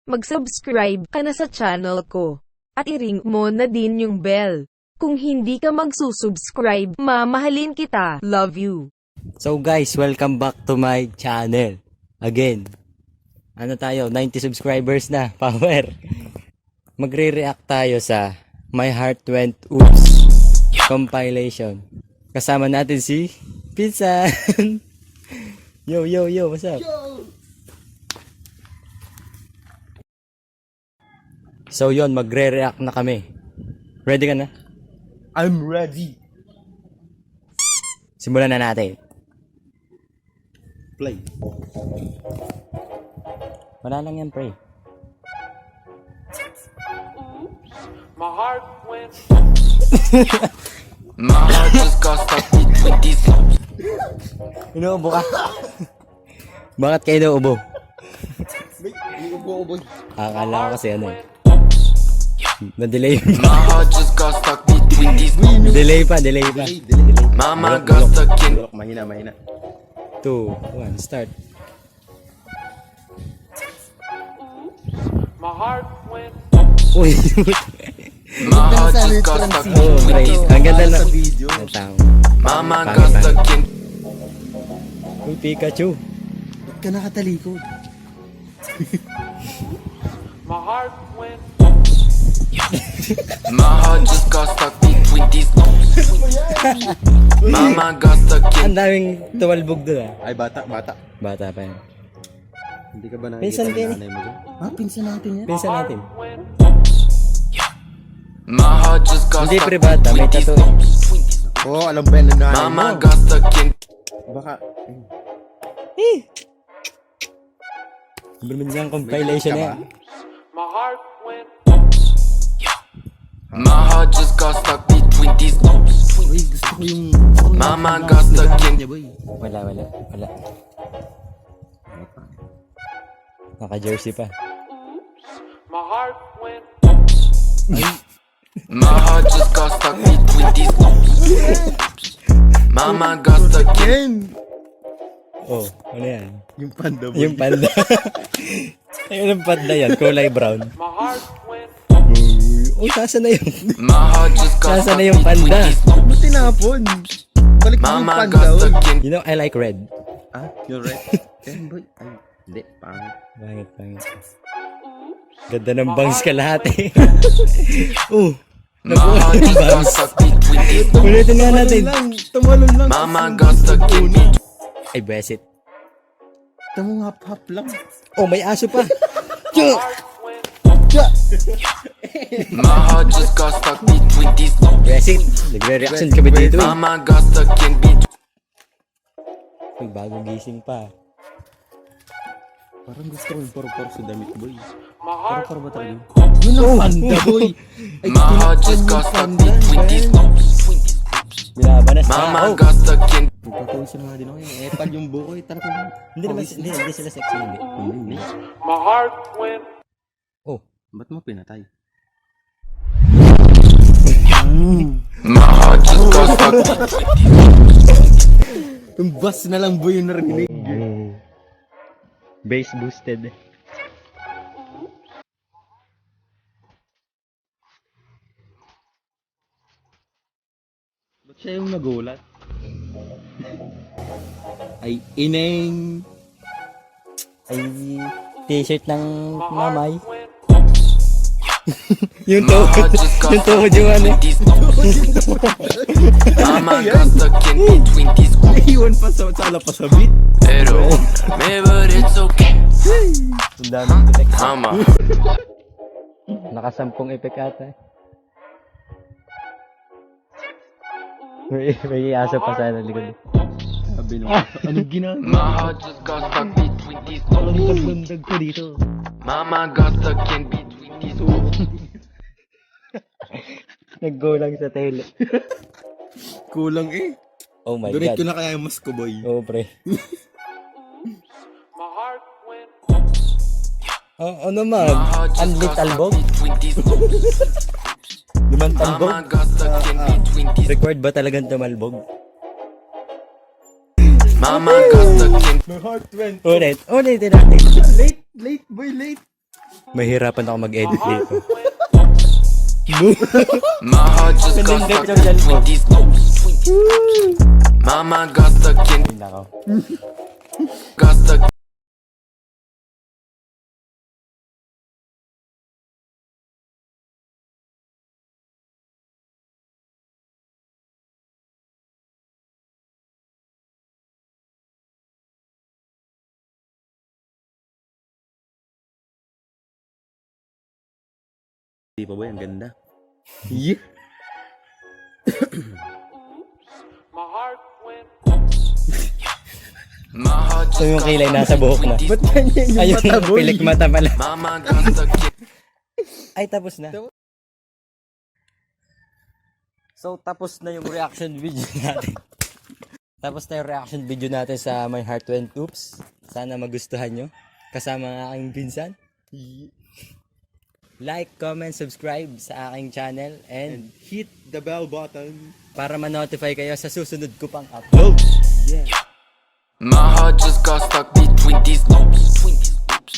mag-subscribe ka na sa channel ko. At i-ring mo na din yung bell. Kung hindi ka magsusubscribe, mamahalin kita. Love you. So guys, welcome back to my channel. Again. Ano tayo? 90 subscribers na. Power. Magre-react tayo sa My Heart Went Oops compilation. Kasama natin si Pinsan. Yo, what's up? So yon, magre-react na kami. Ready ka na? I'm ready. Simulan na natin. Play. Wala lang yan, pre. My heart went. My heart just got stuck between these. Inuubo ka? Bakit kayo inuubo? May ubo-ubo. Akala ko kasi ano eh. Na-delay pa. My heart just got stuck between these. Delay pa. Delay. Mama got stuck in. Mahina. 2, 1, start. My heart went. Uy. My heart just got stuck Oh, between right. these. Ang ganda na. Sa video. Natang. Mama got stuck in. Uy, Pikachu. Ba't ka nakatalikod? My heart went. My heart just got stuck between these. Mama got stuck in. Ang daming tumalbog doon ah. Ay, bata. Bata pa yan. Hindi ka ba Pinsan nakikita din. ng nanay mo dyan? Pinsan natin yan. Pinsan natin. My heart just got Hindi stuck pre bata, may between these. tattoo. Oo, alam ba yan ng nanay mo? Mama got stuck in. Baka, Sobrang yung compilation na yan. My heart went. My heart just got stuck between these. uy, gusto ko yung... Mama got stuck in. niya, boy. Wala. Naka-jersey pa. My heart went. My heart just got stuck between these. Mama got stuck in. Yan! Oh, ano yan? Yung panda, boy. Yung panda. Ayun ang panda yan, kulay brown. My heart went. Oh, sasa na yun? My heart just got Sasa stuck na yung between panda? these. Ba't tinapon? Balik mo yung Mama panda, got boy. stuck in. You know, I like red. Ah, you're right. Yan, boy. Ay, hindi. Pangit. Pangit. Ganda ng bangs ka lahat eh. My heart just got stuck between these. Ulitin nga natin. Tumalon lang. Mama got stuck in. Ay, besit. Tamo hap-hap lang. Oh, may aso pa. My heart just got stuck between these. Besit. Nagre-reaction kami dito eh. Mama got stuck in between. Uy, bagong gising pa. Parang gusto ko yung paro-paro sa damit, boy. My heart Paro ba talaga? went. Yun ang panda, boy. Ay, My heart just got stuck between these. Binabanas na. Mama Oh, got stuck in. Pagkakawisan mga din ako yun. Epal yung buko eh. Tara ko. hindi naman, hindi sila sexy, hindi. Hindi. My heart went. Oh, Ba't mo pinatay? My heart just got stuck. Yung bass na lang, boy, yung narinig. bass boosted. Ba't siya yung nagulat? Ay, ineng. Ay, t-shirt ng mamay. Went. Yung My tuhod. heart just got Yung stuck tuhod yung ano. between these. Mama got stuck in between these. Iwan pa sa lapasabit. Pero, but it's okay. Ang daming effect. Mama. Nakasampung effect ata. May aso pa sa likod. Sabi nung, anong ginagawa? My heart just got stuck between these. Lundag ko dito. Mama got stuck in between these. Naggulang sa tail. Kulang eh. Oh my Donate ko God. na kaya yung mask ko, boy. Oh, pre. My heart went. Oh, ano man? My heart just Unlit got stuck albog? between these. Limang Mama talbog? got stuck in between these. Required ba talagang tumalbog? Mama got stuck in. My heart went. Ulit natin. Late, boy, late. Mahirapan ako mag-edit dito. My heart just got stuck between these loops. Mama got stuck in, Ay, nako. got stuck. Di pa boy, ang ganda. Yeah. My heart So just yung got kilay stuck nasa buhok na. Ba't ganyan yung Ayun, mata boy? pilik mata pala. Mama got stuck in. Ay, tapos na. So, tapos na yung reaction video natin. Tapos na yung reaction video natin sa My Heart Went Oops. Sana magustuhan nyo. Kasama ang aking pinsan. Like, comment, subscribe sa aking channel. And Hit the bell button. para ma-notify kayo sa susunod ko pang upload. My heart just got stuck between these loops.